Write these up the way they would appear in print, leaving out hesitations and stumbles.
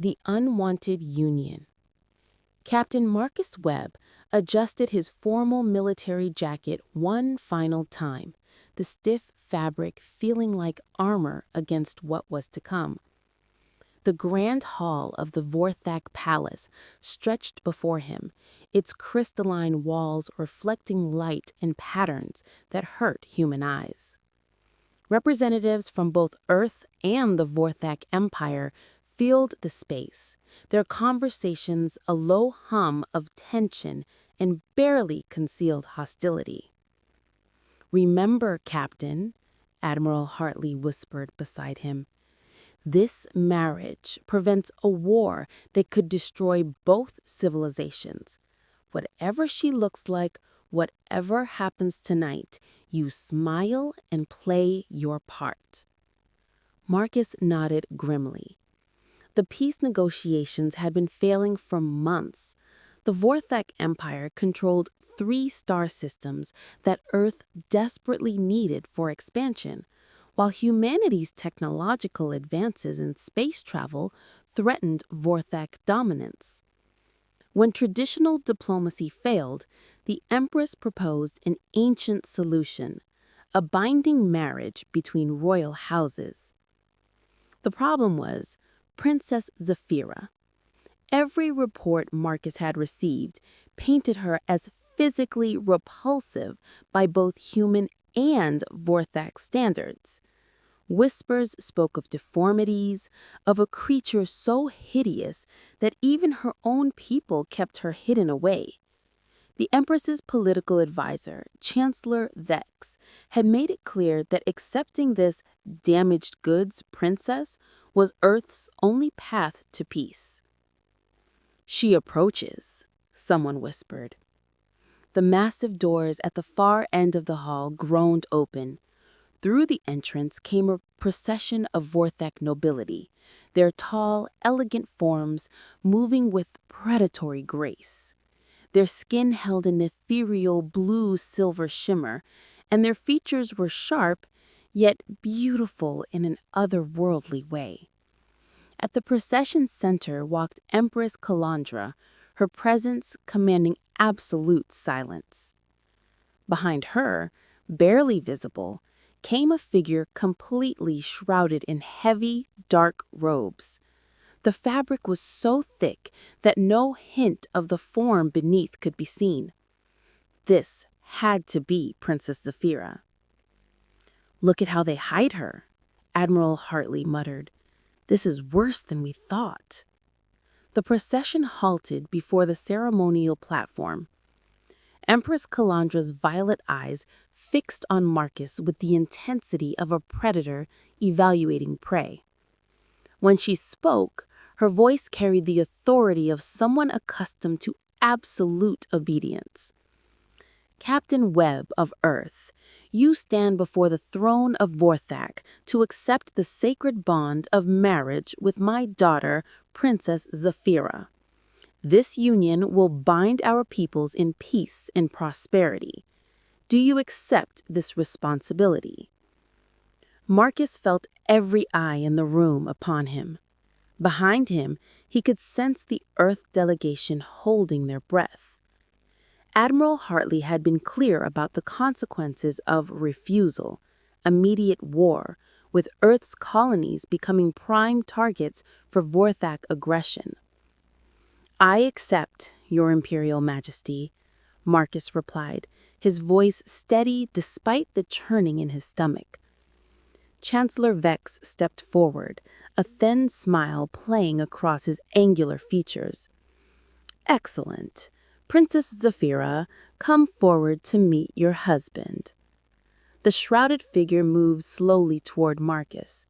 The unwanted union. Captain Marcus Webb adjusted his formal military jacket one final time, the stiff fabric feeling like armor against what was to come. The grand hall of the Vorthak Palace stretched before him, its crystalline walls reflecting light in patterns that hurt human eyes. Representatives from both Earth and the Vorthak Empire filled the space, their conversations a low hum of tension and barely concealed hostility. "Remember, Captain," Admiral Hartley whispered beside him, "this marriage prevents a war that could destroy both civilizations. Whatever she looks like, whatever happens tonight, you smile and play your part." Marcus nodded grimly. The peace negotiations had been failing for months. The Vorthak Empire controlled 3 star systems that Earth desperately needed for expansion, while humanity's technological advances in space travel threatened Vorthak dominance. When traditional diplomacy failed, the Empress proposed an ancient solution, a binding marriage between royal houses. The problem was Princess Zafira. Every report Marcus had received painted her as physically repulsive by both human and Vorthak standards. Whispers spoke of deformities, of a creature so hideous that even her own people kept her hidden away. The Empress's political advisor, Chancellor Vex, had made it clear that accepting this damaged goods princess was Earth's only path to peace. "She approaches," someone whispered. The massive doors at the far end of the hall groaned open. Through the entrance came a procession of Vorthak nobility, their tall, elegant forms moving with predatory grace. Their skin held an ethereal blue-silver shimmer, and their features were sharp, yet beautiful in an otherworldly way. At the procession's center walked Empress Calandra, her presence commanding absolute silence. Behind her, barely visible, came a figure completely shrouded in heavy, dark robes. The fabric was so thick that no hint of the form beneath could be seen. This had to be Princess Zafira. "Look at how they hide her," Admiral Hartley muttered. "This is worse than we thought." The procession halted before the ceremonial platform. Empress Calandra's violet eyes fixed on Marcus with the intensity of a predator evaluating prey. When she spoke, her voice carried the authority of someone accustomed to absolute obedience. "Captain Webb of Earth, you stand before the throne of Vorthak to accept the sacred bond of marriage with my daughter, Princess Zafira. This union will bind our peoples in peace and prosperity. Do you accept this responsibility?" Marcus felt every eye in the room upon him. Behind him, he could sense the Earth delegation holding their breath. Admiral Hartley had been clear about the consequences of refusal, immediate war, with Earth's colonies becoming prime targets for Vorthak aggression. "I accept, Your Imperial Majesty," Marcus replied, his voice steady despite the churning in his stomach. Chancellor Vex stepped forward, a thin smile playing across his angular features. "Excellent. Princess Zafira, come forward to meet your husband." The shrouded figure moved slowly toward Marcus.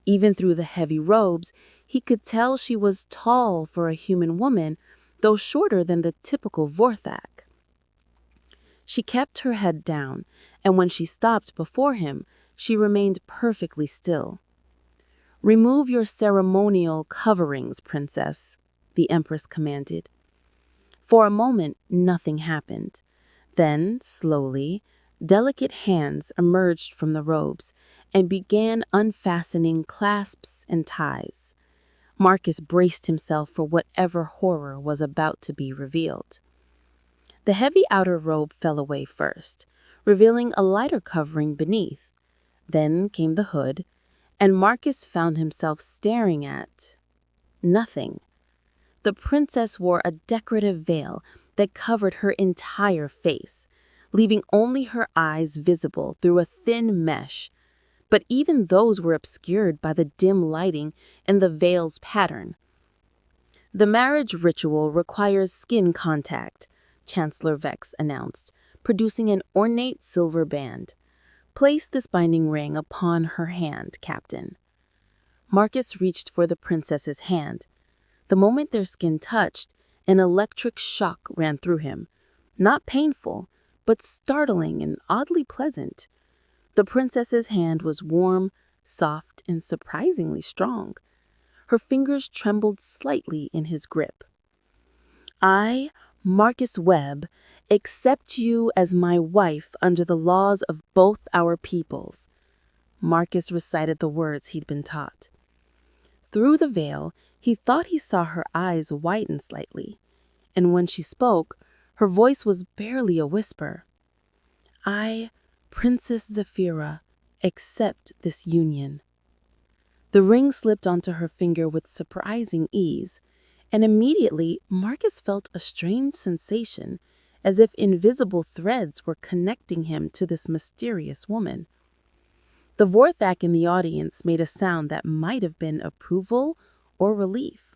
Even through the heavy robes, he could tell she was tall for a human woman, though shorter than the typical Vorthak. She kept her head down, and when she stopped before him, she remained perfectly still. "Remove your ceremonial coverings, Princess," the Empress commanded. For a moment, nothing happened. Then, slowly, delicate hands emerged from the robes and began unfastening clasps and ties. Marcus braced himself for whatever horror was about to be revealed. The heavy outer robe fell away first, revealing a lighter covering beneath. Then came the hood, and Marcus found himself staring at nothing. The princess wore a decorative veil that covered her entire face, leaving only her eyes visible through a thin mesh. But even those were obscured by the dim lighting and the veil's pattern. The marriage ritual requires skin contact, Chancellor Vex announced, producing an ornate silver band. Place this binding ring upon her hand, Captain. Marcus reached for the princess's hand. The moment their skin touched, an electric shock ran through him. Not painful, but startling and oddly pleasant. The princess's hand was warm, soft, and surprisingly strong. Her fingers trembled slightly in his grip. I, Marcus Webb, accept you as my wife under the laws of both our peoples. Marcus recited the words he'd been taught. Through the veil, he thought he saw her eyes whiten slightly, and when she spoke, her voice was barely a whisper. I, Princess Zephyra, accept this union. The ring slipped onto her finger with surprising ease, and immediately Marcus felt a strange sensation, as if invisible threads were connecting him to this mysterious woman. The Vorthak in the audience made a sound that might have been approval or relief.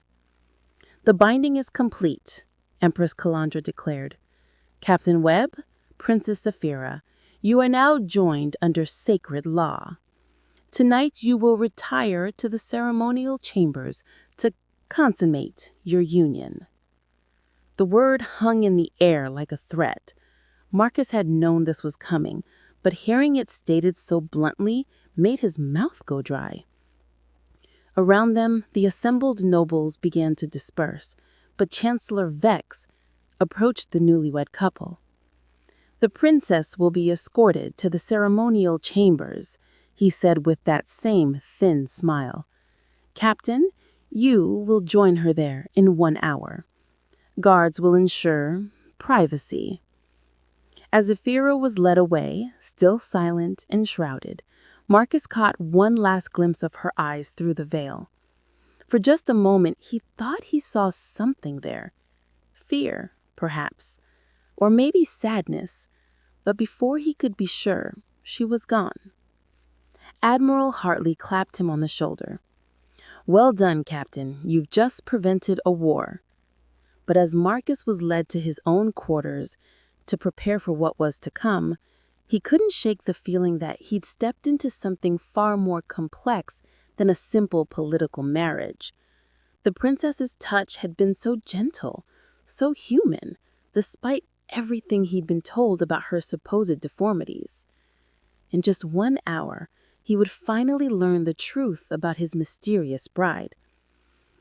The binding is complete, Empress Calandra declared. Captain Webb, Princess Zephyra, you are now joined under sacred law. Tonight you will retire to the ceremonial chambers to consummate your union. The word hung in the air like a threat. Marcus had known this was coming, but hearing it stated so bluntly made his mouth go dry. Around them, the assembled nobles began to disperse, but Chancellor Vex approached the newlywed couple. The princess will be escorted to the ceremonial chambers, he said with that same thin smile. Captain, you will join her there in 1 hour. Guards will ensure privacy. As Zephyra was led away, still silent and shrouded, Marcus caught one last glimpse of her eyes through the veil. For just a moment, he thought he saw something there. Fear, perhaps, or maybe sadness, but before he could be sure, she was gone. Admiral Hartley clapped him on the shoulder. Well done, Captain. You've just prevented a war. But as Marcus was led to his own quarters to prepare for what was to come, he couldn't shake the feeling that he'd stepped into something far more complex than a simple political marriage. The princess's touch had been so gentle, so human, despite everything he'd been told about her supposed deformities. In just 1 hour, he would finally learn the truth about his mysterious bride.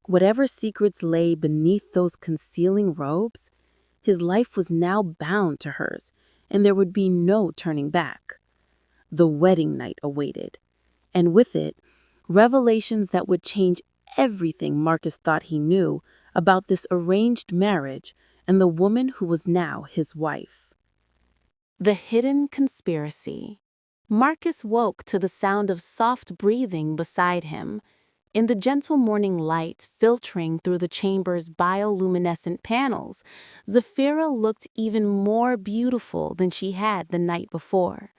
Whatever secrets lay beneath those concealing robes, his life was now bound to hers, and there would be no turning back. The wedding night awaited, and with it, revelations that would change everything Marcus thought he knew about this arranged marriage and the woman who was now his wife. The hidden conspiracy. Marcus woke to the sound of soft breathing beside him. In the gentle morning light filtering through the chamber's bioluminescent panels, Zephyra looked even more beautiful than she had the night before.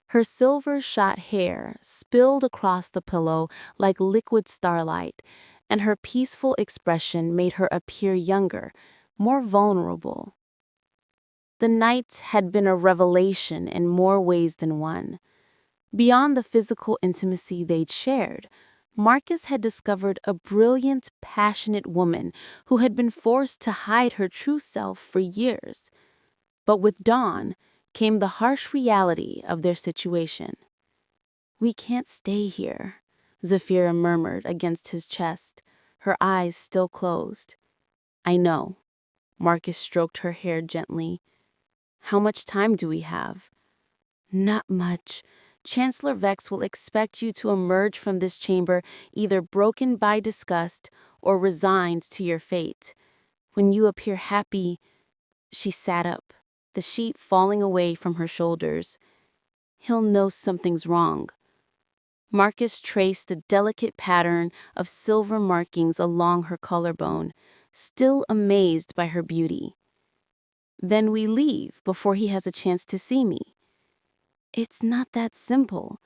Her silver-shot hair spilled across the pillow like liquid starlight, and her peaceful expression made her appear younger, more vulnerable. The night had been a revelation in more ways than one. Beyond the physical intimacy they'd shared, Marcus had discovered a brilliant, passionate woman who had been forced to hide her true self for years. But with dawn came the harsh reality of their situation. We can't stay here, Zephyra murmured against his chest, her eyes still closed. I know. Marcus stroked her hair gently. How much time do we have? Not much. Chancellor Vex will expect you to emerge from this chamber either broken by disgust or resigned to your fate. When you appear happy, she sat up, the sheet falling away from her shoulders. He'll know something's wrong. Marcus traced the delicate pattern of silver markings along her collarbone, still amazed by her beauty. Then we leave before he has a chance to see me. It's not that simple.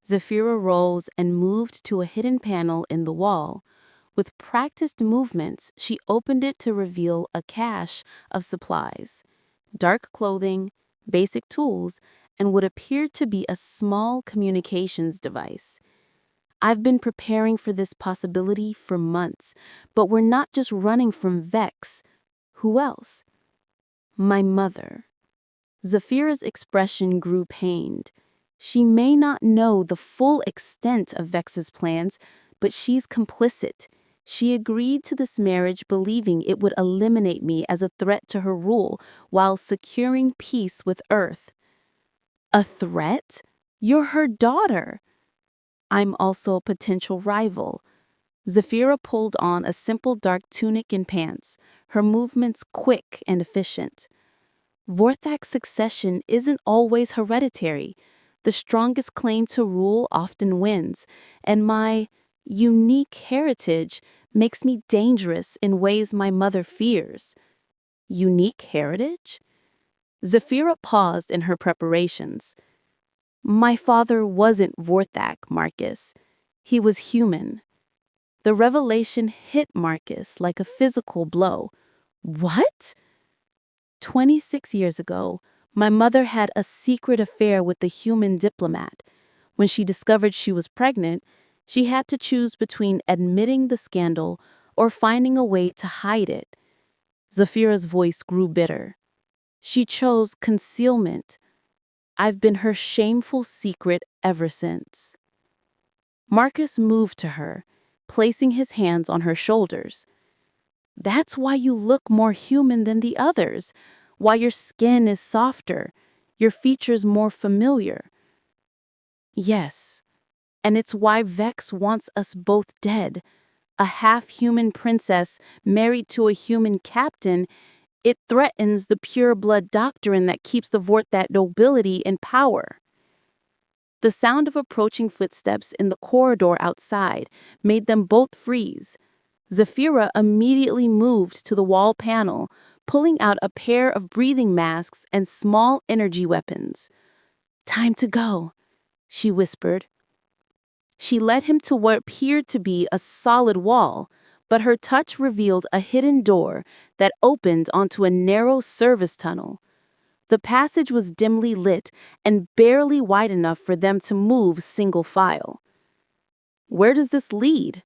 Zafira rose and moved to a hidden panel in the wall. With practiced movements, she opened it to reveal a cache of supplies, dark clothing, basic tools, and what appeared to be a small communications device. I've been preparing for this possibility for months, but we're not just running from Vex. Who else? My mother. Zafira's expression grew pained. She may not know the full extent of Vex's plans, but she's complicit. She agreed to this marriage believing it would eliminate me as a threat to her rule while securing peace with Earth. A threat? You're her daughter. I'm also a potential rival. Zafira pulled on a simple dark tunic and pants, her movements quick and efficient. Vorthak's succession isn't always hereditary. The strongest claim to rule often wins, and my unique heritage makes me dangerous in ways my mother fears. Unique heritage? Zafira paused in her preparations. My father wasn't Vorthak, Marcus. He was human. The revelation hit Marcus like a physical blow. What? 26 years ago, my mother had a secret affair with a human diplomat. When she discovered she was pregnant, she had to choose between admitting the scandal or finding a way to hide it. Zafira's voice grew bitter. She chose concealment. I've been her shameful secret ever since. Marcus moved to her, placing his hands on her shoulders. That's why you look more human than the others, why your skin is softer, your features more familiar. Yes, and it's why Vex wants us both dead. A half-human princess married to a human captain, it threatens the pure-blood doctrine that keeps the Vorthak nobility in power. The sound of approaching footsteps in the corridor outside made them both freeze. Zafira immediately moved to the wall panel, pulling out a pair of breathing masks and small energy weapons. Time to go, she whispered. She led him to what appeared to be a solid wall, but her touch revealed a hidden door that opened onto a narrow service tunnel. The passage was dimly lit and barely wide enough for them to move single file. Where does this lead?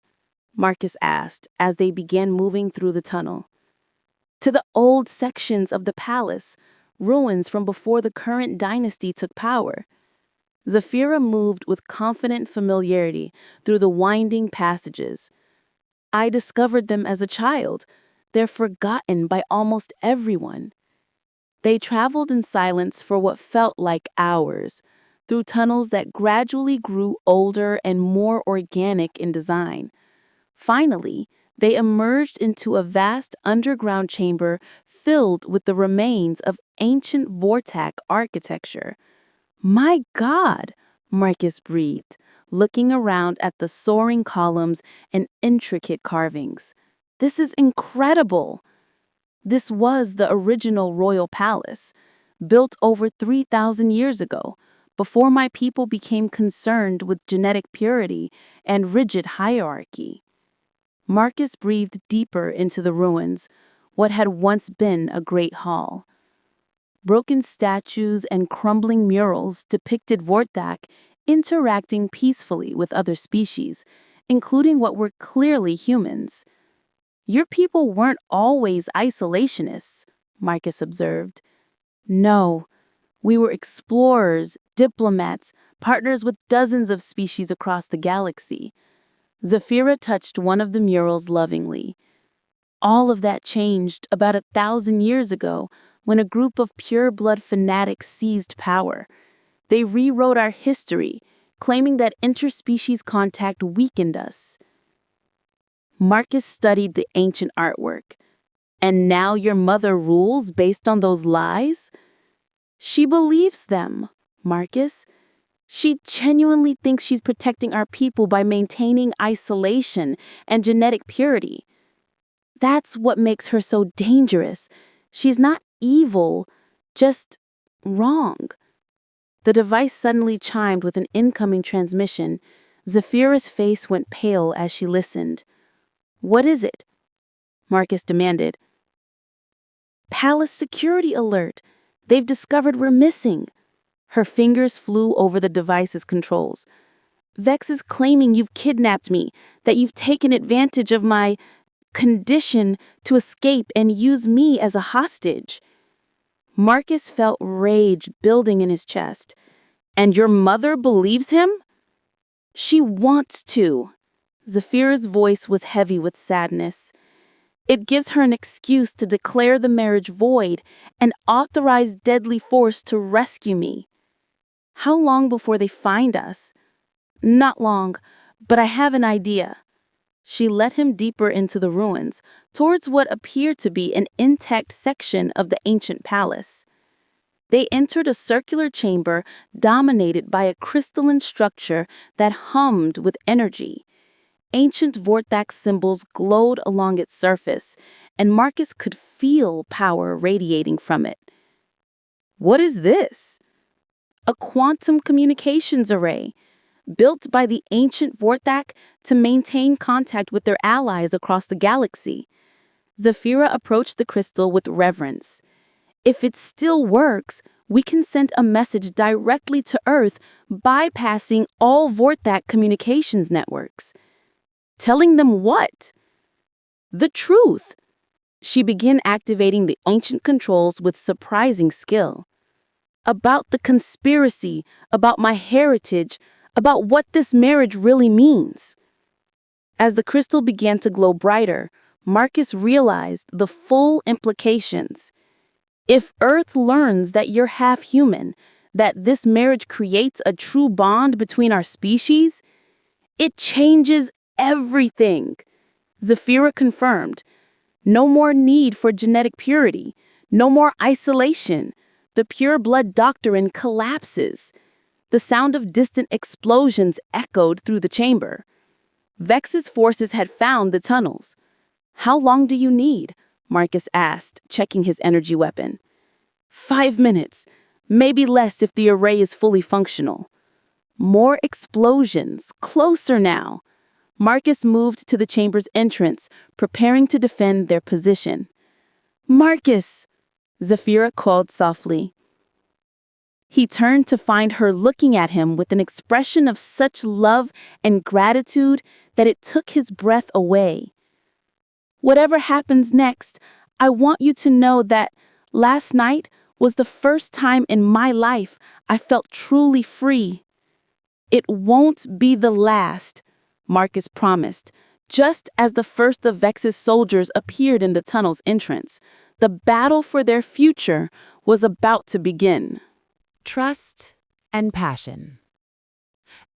Marcus asked as they began moving through the tunnel. To the old sections of the palace, ruins from before the current dynasty took power. Zafira moved with confident familiarity through the winding passages. I discovered them as a child. They're forgotten by almost everyone. They traveled in silence for what felt like hours, through tunnels that gradually grew older and more organic in design. Finally, they emerged into a vast underground chamber filled with the remains of ancient Vorthak architecture. My God, Marcus breathed, looking around at the soaring columns and intricate carvings. This is incredible. This was the original royal palace, built over 3,000 years ago, before my people became concerned with genetic purity and rigid hierarchy. Marcus breathed deeper into the ruins, what had once been a great hall. Broken statues and crumbling murals depicted Vorthak interacting peacefully with other species, including what were clearly humans. Your people weren't always isolationists, Marcus observed. No, we were explorers, diplomats, partners with dozens of species across the galaxy. Zafira touched one of the murals lovingly. All of that changed about 1,000 years ago when a group of pure-blood fanatics seized power. They rewrote our history, claiming that interspecies contact weakened us. Marcus studied the ancient artwork. And now your mother rules based on those lies? She believes them, Marcus. She genuinely thinks she's protecting our people by maintaining isolation and genetic purity. That's what makes her so dangerous. She's not evil, just wrong. The device suddenly chimed with an incoming transmission. Zafira's face went pale as she listened. "What is it?" Marcus demanded. "Palace security alert. They've discovered we're missing." Her fingers flew over the device's controls. "Vex is claiming you've kidnapped me, that you've taken advantage of my condition to escape and use me as a hostage." Marcus felt rage building in his chest. "And your mother believes him?" "She wants to." Zafira's voice was heavy with sadness. "It gives her an excuse to declare the marriage void and authorize deadly force to rescue me." "How long before they find us?" "Not long, but I have an idea." She led him deeper into the ruins, towards what appeared to be an intact section of the ancient palace. They entered a circular chamber dominated by a crystalline structure that hummed with energy. Ancient Vortex symbols glowed along its surface, and Marcus could feel power radiating from it. "What is this?" "A quantum communications array, built by the ancient Vortex to maintain contact with their allies across the galaxy." Zafira approached the crystal with reverence. "If it still works, we can send a message directly to Earth, bypassing all Vortex communications networks." "Telling them what?" "The truth." She began activating the ancient controls with surprising skill. "About the conspiracy, about my heritage, about what this marriage really means." As the crystal began to glow brighter, Marcus realized the full implications. If Earth learns that you're half human, that this marriage creates a true bond between our species, it changes everything. Zafira confirmed. No more need for genetic purity. No more isolation. The pure blood doctrine collapses. The sound of distant explosions echoed through the chamber. Vex's forces had found the tunnels. "How long do you need?" Marcus asked, checking his energy weapon. 5 minutes, maybe less if the array is fully functional." More explosions, closer now. Marcus moved to the chamber's entrance, preparing to defend their position. "Marcus!" Zafira called softly. He turned to find her looking at him with an expression of such love and gratitude that it took his breath away. "Whatever happens next, I want you to know that last night was the first time in my life I felt truly free." "It won't be the last," Marcus promised, just as the first of Vex's soldiers appeared in the tunnel's entrance. The battle for their future was about to begin. Trust and passion.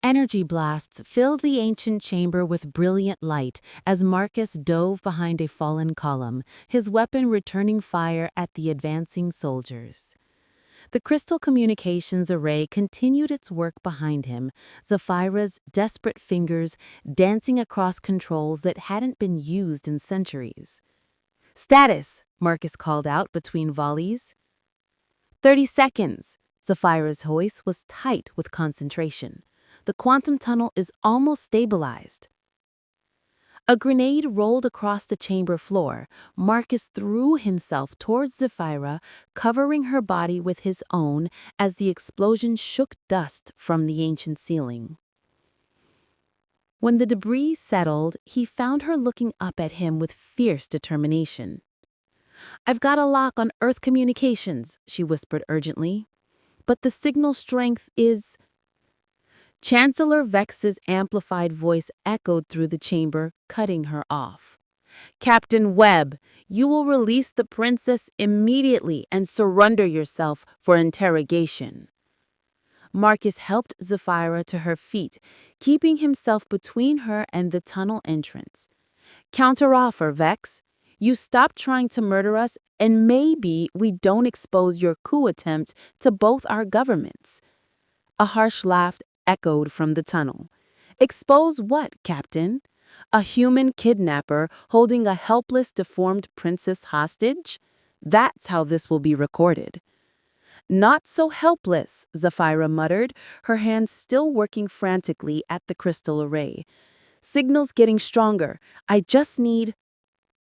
Energy blasts filled the ancient chamber with brilliant light as Marcus dove behind a fallen column, his weapon returning fire at the advancing soldiers. The crystal communications array continued its work behind him, Zafira's desperate fingers dancing across controls that hadn't been used in centuries. "Status," Marcus called out between volleys. 30 seconds. Zafira's voice was tight with concentration. "The quantum tunnel is almost stabilized." A grenade rolled across the chamber floor. Marcus threw himself towards Zafira, covering her body with his own as the explosion shook dust from the ancient ceiling. When the debris settled, he found her looking up at him with fierce determination. "I've got a lock on Earth communications," she whispered urgently. "But the signal strength is—" Chancellor Vex's amplified voice echoed through the chamber, cutting her off. "Captain Webb, you will release the princess immediately and surrender yourself for interrogation." Marcus helped Zephyra to her feet, keeping himself between her and the tunnel entrance. Counteroffer, Vex. You stop trying to murder us, and maybe we don't expose your coup attempt to both our governments. A harsh laugh echoed from the tunnel. Expose what, Captain? A human kidnapper holding a helpless, deformed princess hostage? That's how this will be recorded. Not so helpless, Zephyra muttered, her hands still working frantically at the crystal array. Signal's getting stronger. I just need...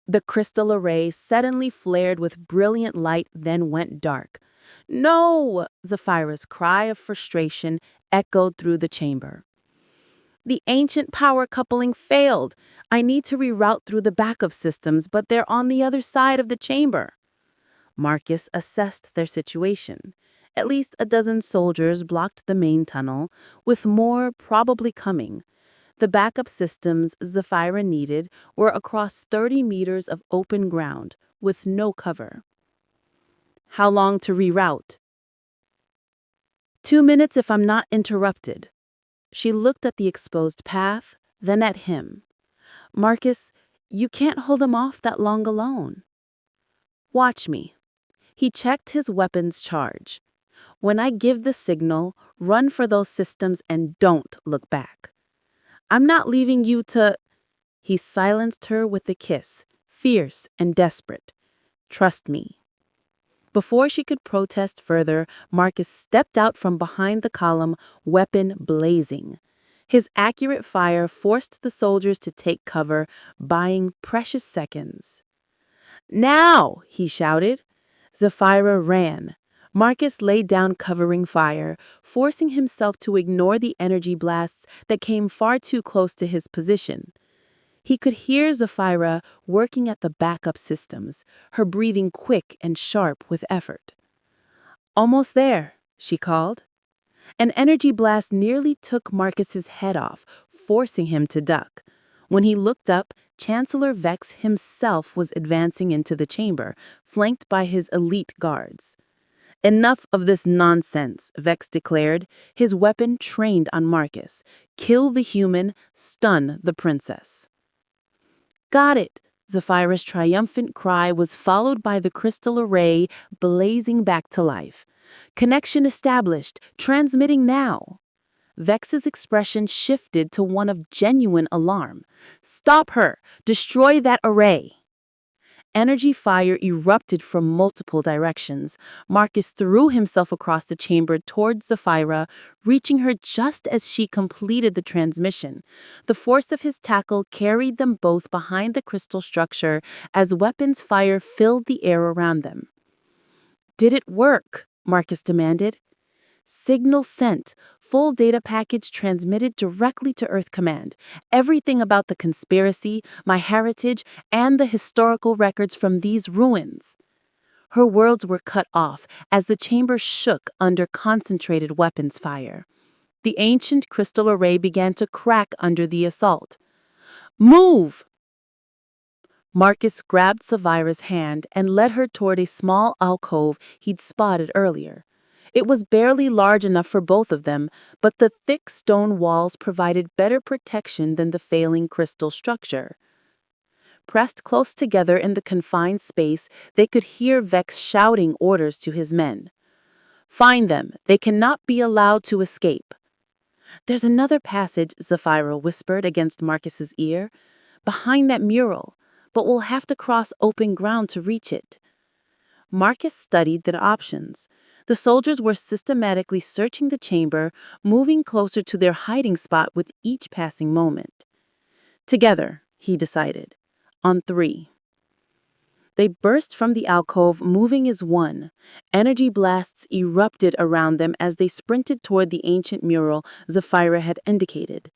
The crystal array suddenly flared with brilliant light, then went dark. No! Zephyra's cry of frustration echoed through the chamber. The ancient power coupling failed. I need to reroute through the backup systems, but they're on the other side of the chamber. Marcus assessed their situation. At least a dozen soldiers blocked the main tunnel, with more probably coming. The backup systems Zephyra needed were across 30 meters of open ground, with no cover. How long to reroute? 2 minutes if I'm not interrupted. She looked at the exposed path, then at him. Marcus, you can't hold them off that long alone. Watch me. He checked his weapon's charge. When I give the signal, run for those systems and don't look back. I'm not leaving you to... He silenced her with a kiss, fierce and desperate. Trust me. Before she could protest further, Marcus stepped out from behind the column, weapon blazing. His accurate fire forced the soldiers to take cover, buying precious seconds. Now, he shouted. Zephyra ran. Marcus laid down covering fire, forcing himself to ignore the energy blasts that came far too close to his position. He could hear Zephyra working at the backup systems, her breathing quick and sharp with effort. Almost there, she called. An energy blast nearly took Marcus's head off, forcing him to duck. When he looked up, Chancellor Vex himself was advancing into the chamber, flanked by his elite guards. Enough of this nonsense, Vex declared, his weapon trained on Marcus. Kill the human, stun the princess. Got it! Zephyra's triumphant cry was followed by the crystal array blazing back to life. Connection established, transmitting now. Vex's expression shifted to one of genuine alarm. Stop her! Destroy that array! Energy fire erupted from multiple directions. Marcus threw himself across the chamber towards Zephyra, reaching her just as she completed the transmission. The force of his tackle carried them both behind the crystal structure as weapons fire filled the air around them. Did it work? Marcus demanded. Signal sent. Full data package transmitted directly to Earth Command. Everything about the conspiracy, my heritage, and the historical records from these ruins. Her words were cut off as the chamber shook under concentrated weapons fire. The ancient crystal array began to crack under the assault. Move! Marcus grabbed Zephyra's hand and led her toward a small alcove he'd spotted earlier. It was barely large enough for both of them, but the thick stone walls provided better protection than the failing crystal structure. Pressed close together in the confined space, they could hear Vex shouting orders to his men. Find them. They cannot be allowed to escape. There's another passage, Zephyra whispered against Marcus's ear. Behind that mural, but we'll have to cross open ground to reach it. Marcus studied the options. The soldiers were systematically searching the chamber, moving closer to their hiding spot with each passing moment. Together, he decided. On 3. They burst from the alcove, moving as one. Energy blasts erupted around them as they sprinted toward the ancient mural Zephyra had indicated.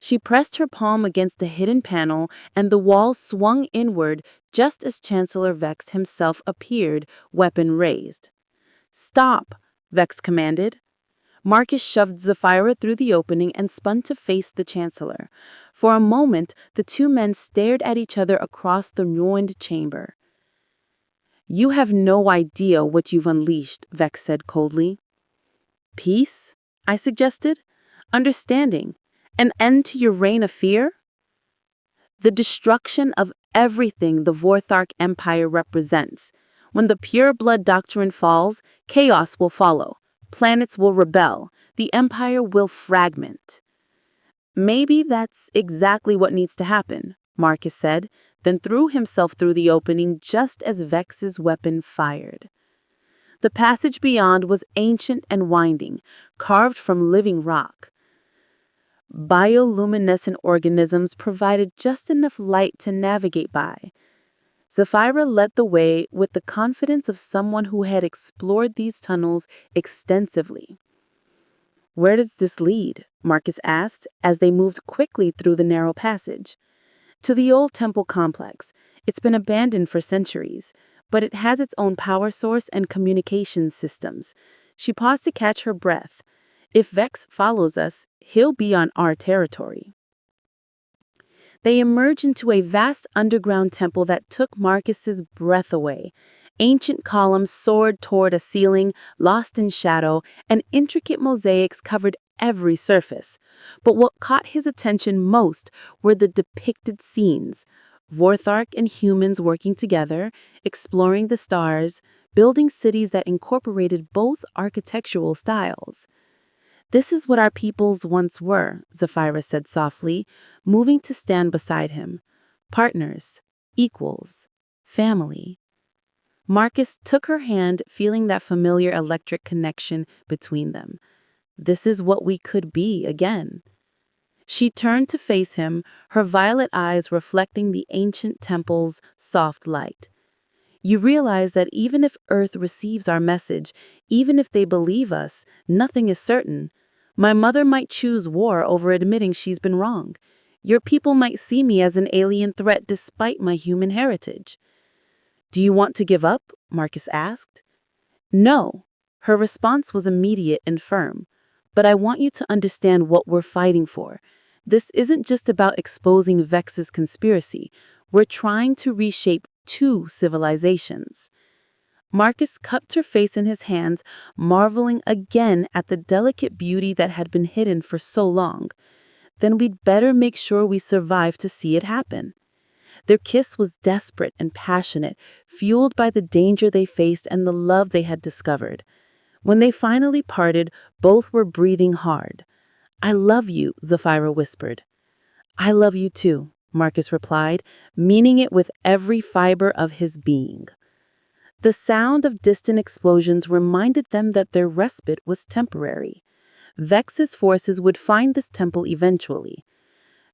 She pressed her palm against a hidden panel, and the wall swung inward just as Chancellor Vex himself appeared, weapon raised. Stop, Vex commanded. Marcus shoved Zephyra through the opening and spun to face the Chancellor. For a moment, the two men stared at each other across the ruined chamber. You have no idea what you've unleashed, Vex said coldly. Peace? I suggested. Understanding. An end to your reign of fear? The destruction of everything the Vorthark Empire represents. When the pure blood doctrine falls, chaos will follow. Planets will rebel. The Empire will fragment. Maybe that's exactly what needs to happen, Marcus said, then threw himself through the opening just as Vex's weapon fired. The passage beyond was ancient and winding, carved from living rock. Bioluminescent organisms provided just enough light to navigate by. Zephyra led the way with the confidence of someone who had explored these tunnels extensively. "Where does this lead?" Marcus asked as they moved quickly through the narrow passage. "To the old temple complex. It's been abandoned for centuries, but it has its own power source and communications systems." She paused to catch her breath. "If Vex follows us, he'll be on our territory." They emerged into a vast underground temple that took Marcus's breath away. Ancient columns soared toward a ceiling, lost in shadow, and intricate mosaics covered every surface. But what caught his attention most were the depicted scenes. Vorthark and humans working together, exploring the stars, building cities that incorporated both architectural styles. "This is what our peoples once were," Zephyra said softly, moving to stand beside him. "Partners, equals, family." Marcus took her hand, feeling that familiar electric connection between them. "This is what we could be again." She turned to face him, her violet eyes reflecting the ancient temple's soft light. "You realize that even if Earth receives our message, even if they believe us, nothing is certain. My mother might choose war over admitting she's been wrong. Your people might see me as an alien threat despite my human heritage." "Do you want to give up?" Marcus asked. "No." Her response was immediate and firm. "But I want you to understand what we're fighting for. This isn't just about exposing Vex's conspiracy. We're trying to reshape two civilizations." Marcus cupped her face in his hands, marveling again at the delicate beauty that had been hidden for so long. "Then we'd better make sure we survive to see it happen." Their kiss was desperate and passionate, fueled by the danger they faced and the love they had discovered. When they finally parted, both were breathing hard. "I love you," Zephyra whispered. "I love you too," Marcus replied, meaning it with every fiber of his being. The sound of distant explosions reminded them that their respite was temporary. Vex's forces would find this temple eventually.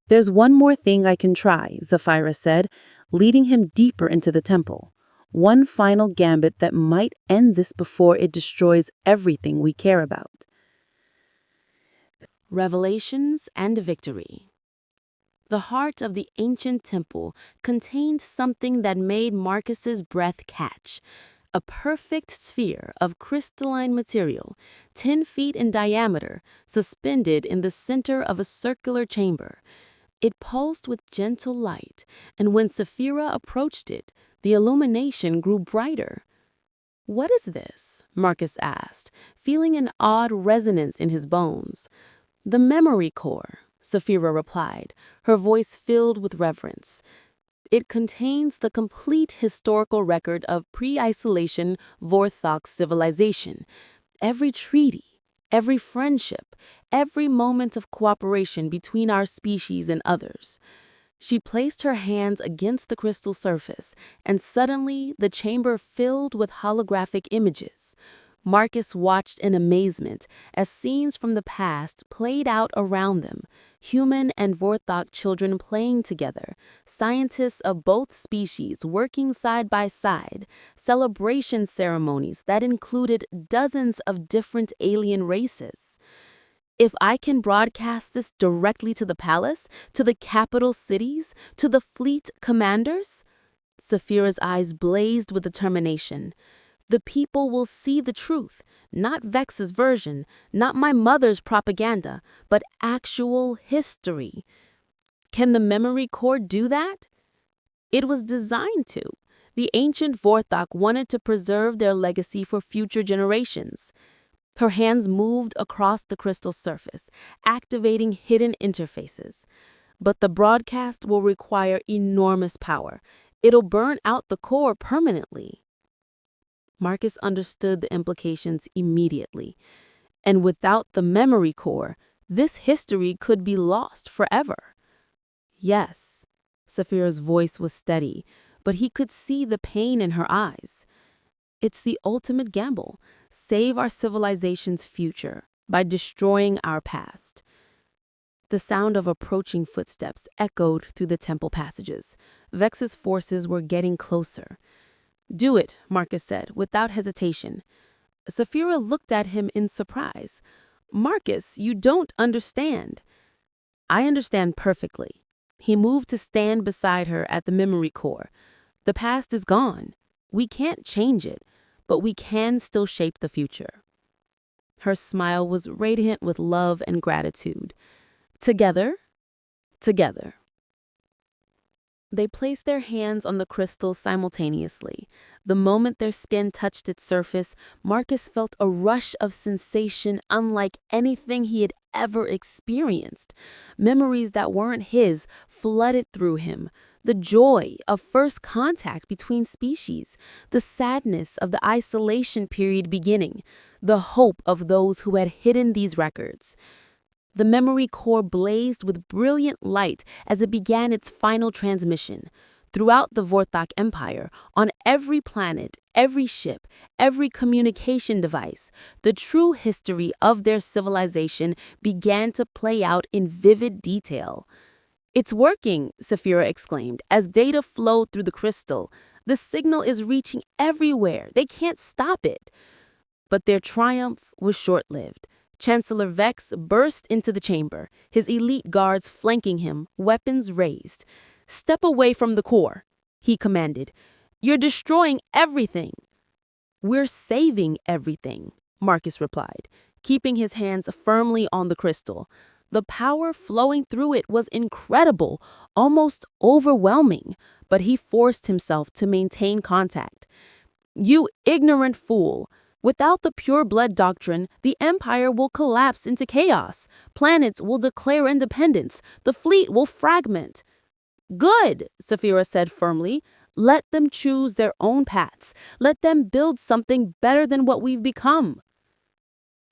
"There's one more thing I can try," Zephyra said, leading him deeper into the temple. "One final gambit that might end this before it destroys everything we care about." Revelations and Victory. The heart of the ancient temple contained something that made Marcus's breath catch. A perfect sphere of crystalline material, 10 feet in diameter, suspended in the center of a circular chamber. It pulsed with gentle light, and when Sapphira approached it, the illumination grew brighter. "What is this?" Marcus asked, feeling an odd resonance in his bones. "The memory core," Sapphira replied, her voice filled with reverence. "It contains the complete historical record of pre-isolation Vorthark civilization. Every treaty, every friendship, every moment of cooperation between our species and others." She placed her hands against the crystal surface, and suddenly the chamber filled with holographic images. Marcus watched in amazement as scenes from the past played out around them, human and Vorthark children playing together, scientists of both species working side by side, celebration ceremonies that included dozens of different alien races. "If I can broadcast this directly to the palace, to the capital cities, to the fleet commanders?" Sapphira's eyes blazed with determination. "The people will see the truth, not Vex's version, not my mother's propaganda, but actual history." Can the memory core do that? It was designed to. The ancient Vorthark wanted to preserve their legacy for future generations. Her hands moved across the crystal surface, activating hidden interfaces. But the broadcast will require enormous power. It'll burn out the core permanently. Marcus understood the implications immediately. And without the memory core, this history could be lost forever. Yes, Saphira's voice was steady, but he could see the pain in her eyes. It's the ultimate gamble. Save our civilization's future by destroying our past. The sound of approaching footsteps echoed through the temple passages. Vex's forces were getting closer. Do it, Marcus said, without hesitation. Saphira looked at him in surprise. Marcus, you don't understand. I understand perfectly. He moved to stand beside her at the memory core. The past is gone. We can't change it, but we can still shape the future. Her smile was radiant with love and gratitude. Together, together. They placed their hands on the crystal simultaneously. The moment their skin touched its surface, Marcus felt a rush of sensation unlike anything he had ever experienced. Memories that weren't his flooded through him. The joy of first contact between species, the sadness of the isolation period beginning, the hope of those who had hidden these records. The memory core blazed with brilliant light as it began its final transmission. Throughout the Vorthok Empire, on every planet, every ship, every communication device, the true history of their civilization began to play out in vivid detail. It's working, Saphira exclaimed, as data flowed through the crystal. The signal is reaching everywhere. They can't stop it. But their triumph was short-lived. Chancellor Vex burst into the chamber, his elite guards flanking him, weapons raised. "Step away from the core," he commanded. "You're destroying everything." "We're saving everything," Marcus replied, keeping his hands firmly on the crystal. The power flowing through it was incredible, almost overwhelming, but he forced himself to maintain contact. "You ignorant fool! Without the pure blood doctrine, the empire will collapse into chaos. Planets will declare independence. The fleet will fragment." "Good," Saphira said firmly. "Let them choose their own paths. Let them build something better than what we've become."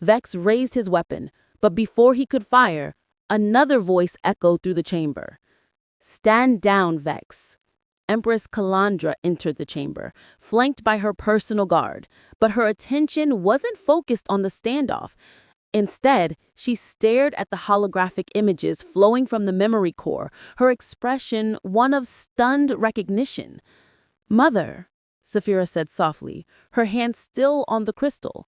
Vex raised his weapon, but before he could fire, another voice echoed through the chamber. "Stand down, Vex." Empress Calandra entered the chamber, flanked by her personal guard, but her attention wasn't focused on the standoff. Instead, she stared at the holographic images flowing from the memory core, her expression one of stunned recognition. "Mother," Saphira said softly, her hand still on the crystal.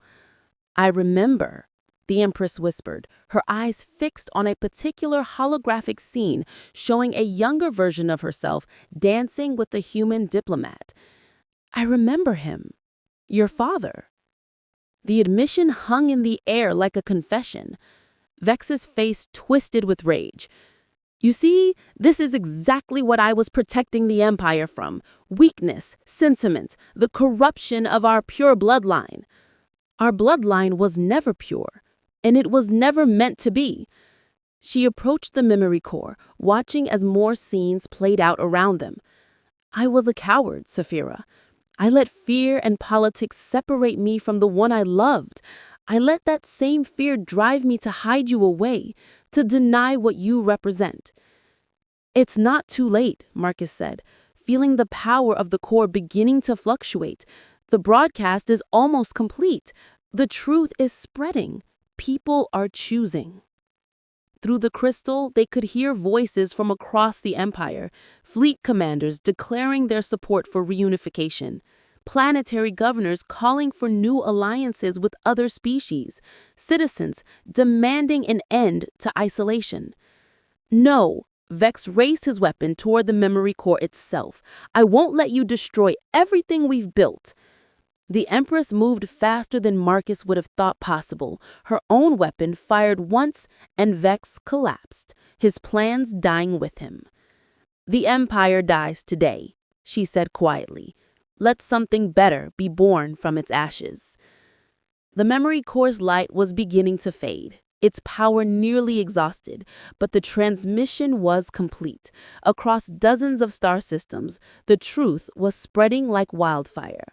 "I remember," the Empress whispered, her eyes fixed on a particular holographic scene showing a younger version of herself dancing with a human diplomat. "I remember him. Your father." The admission hung in the air like a confession. Vex's face twisted with rage. "You see, this is exactly what I was protecting the Empire from. Weakness, sentiment, the corruption of our pure bloodline." "Our bloodline was never pure, and it was never meant to be." She approached the memory core, watching as more scenes played out around them. "I was a coward, Saphira. I let fear and politics separate me from the one I loved. I let that same fear drive me to hide you away, to deny what you represent." "It's not too late," Marcus said, feeling the power of the core beginning to fluctuate. "The broadcast is almost complete. The truth is spreading. People are choosing." Through the crystal, they could hear voices from across the empire, fleet commanders declaring their support for reunification, planetary governors calling for new alliances with other species, citizens demanding an end to isolation. "No," Vex raised his weapon toward the memory core itself. "I won't let you destroy everything we've built." The Empress moved faster than Marcus would have thought possible. Her own weapon fired once, and Vex collapsed, his plans dying with him. "The Empire dies today," she said quietly. "Let something better be born from its ashes." The memory core's light was beginning to fade, its power nearly exhausted, but the transmission was complete. Across dozens of star systems, the truth was spreading like wildfire.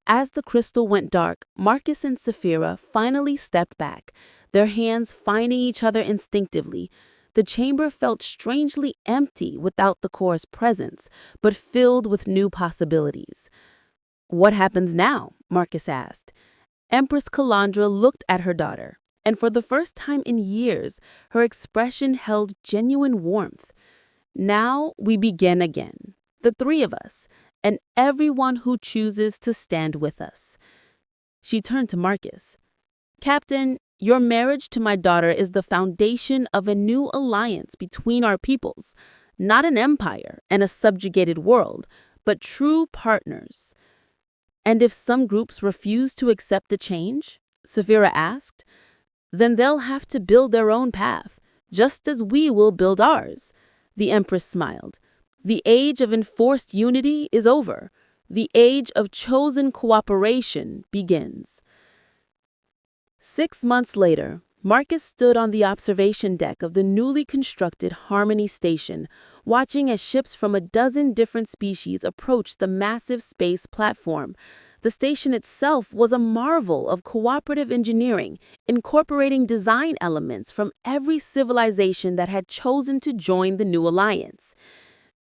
As the crystal went dark, Marcus and Sapphira finally stepped back, their hands finding each other instinctively. The chamber felt strangely empty without the core's presence, but filled with new possibilities. "What happens now?" Marcus asked. Empress Calandra looked at her daughter, and for the first time in years, her expression held genuine warmth. "Now we begin again, the three of us, and everyone who chooses to stand with us." She turned to Marcus. "Captain, your marriage to my daughter is the foundation of a new alliance between our peoples, not an empire and a subjugated world, but true partners." "And if some groups refuse to accept the change?" Sapphira asked. "Then they'll have to build their own path, just as we will build ours." The Empress smiled. "The age of enforced unity is over. The age of chosen cooperation begins." 6 months later, Marcus stood on the observation deck of the newly constructed Harmony Station, watching as ships from a dozen different species approached the massive space platform. The station itself was a marvel of cooperative engineering, incorporating design elements from every civilization that had chosen to join the new alliance.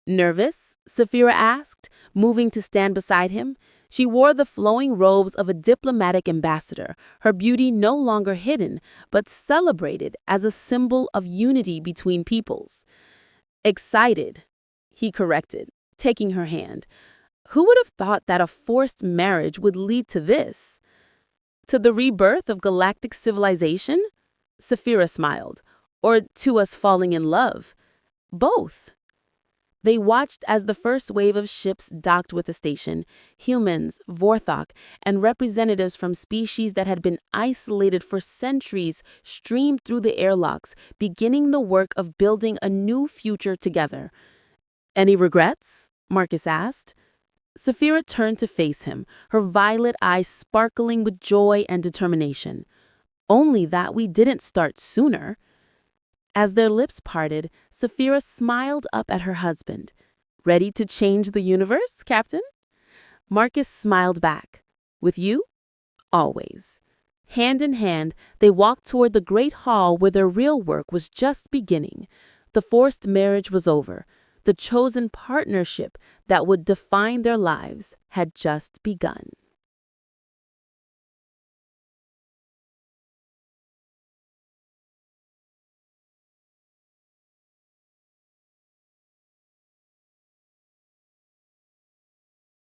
"Nervous?" Sapphira asked, moving to stand beside him. She wore the flowing robes of a diplomatic ambassador, her beauty no longer hidden, but celebrated as a symbol of unity between peoples. "Excited," he corrected, taking her hand. "Who would have thought that a forced marriage would lead to this? To the rebirth of galactic civilization?" Sapphira smiled. "Or to us falling in love?" "Both." They watched as the first wave of ships docked with the station. Humans, Vorthok, and representatives from species that had been isolated for centuries streamed through the airlocks, beginning the work of building a new future together. "Any regrets?" Marcus asked. Sapphira turned to face him, her violet eyes sparkling with joy and determination. "Only that we didn't start sooner." As their lips parted, Sapphira smiled up at her husband. "Ready to change the universe, Captain?" Marcus smiled back. "With you? Always." Hand in hand, they walked toward the great hall where their real work was just beginning. The forced marriage was over. The chosen partnership that would define their lives had just begun.